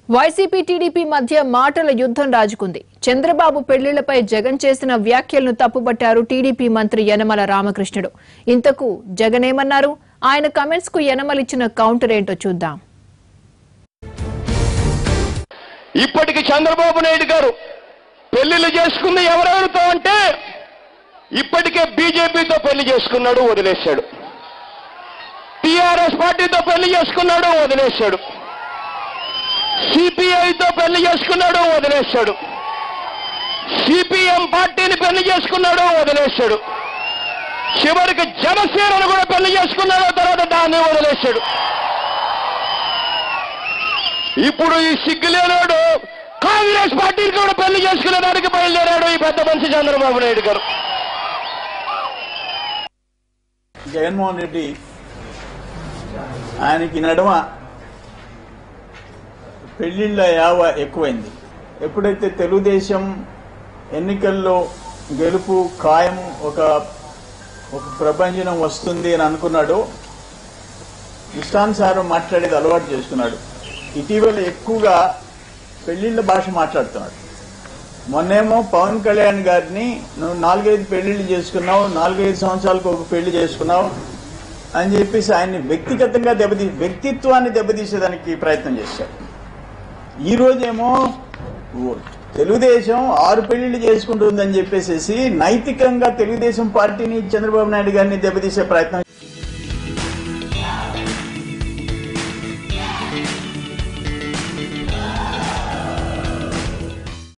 YCP TDP మధ్య మాటల యుద్ధం రాజుకుంది. చంద్రబాబు పెళ్లిళ్లపై జగన్ చేసిన వ్యాఖ్యలను తప్పుబట్టారు టీడీపీ మంత్రి యనమల రామకృష్ణుడు. ఇంతకు జగన్ ఏమన్నారు? ఆయన కమెంట్స్ కు యనమల ఇచ్చిన కౌంటర్ ఏంటో చూద్దాం. ఇప్పటికి చంద్రబాబు నాయుడు గారు పెళ్లిళ్ళు చేసుకుంది ఎవరెవరితో అంటే ఇప్పటికే బీజేపీతో పెళ్లి చేసుకున్నాడు, వదిలేశాడు. టీఆర్ఎస్ పార్టీతో పెళ్లి చేసుకున్నాడు, వదిలేశాడు. సిపిఐతో పెళ్లి చేసుకున్నాడు, వదిలేశాడు. సిపిఎం పార్టీని పెళ్లి చేసుకున్నాడు, వదిలేశాడు. చివరికి జనసేనను కూడా పెళ్లి చేసుకున్నాడు, తర్వాత దాన్ని వదిలేశాడు. ఇప్పుడు ఈ సిగ్గులేనాడు కాంగ్రెస్ పార్టీని కూడా పెళ్లి చేసుకునేదానికి బయలుదేరాడు ఈ పెద్ద మనిషి చంద్రబాబు నాయుడు గారు. జగన్మోహన్ రెడ్డి ఆయనకి నడుమ పెళ్లిళ్ళ యావ ఎక్కువైంది. ఎప్పుడైతే తెలుగుదేశం ఎన్నికల్లో గెలుపు ఖాయం ఒక ప్రభంజనం వస్తుంది అని అనుకున్నాడు, ఇష్టానుసారం మాట్లాడేది అలవాటు చేసుకున్నాడు. ఇటీవల ఎక్కువగా పెళ్లిళ్ళ భాష మాట్లాడుతున్నాడు. మొన్నేమో పవన్ కళ్యాణ్ గారిని నువ్వు 4-5 పెళ్లిళ్ళు చేసుకున్నావు, 4-5 సంవత్సరాలకు ఒక పెళ్లి చేసుకున్నావు అని చెప్పేసి ఆయన్ని వ్యక్తిగతంగా వ్యక్తిత్వాన్ని దెబ్బతీసేదానికి ప్రయత్నం చేశారు. ఈ రోజేమో తెలుగుదేశం 6 పెళ్లిళ్ళు చేసుకుంటుందని చెప్పేసి నైతికంగా తెలుగుదేశం పార్టీని చంద్రబాబు నాయుడు గారిని దెబ్బతీసే ప్రయత్నం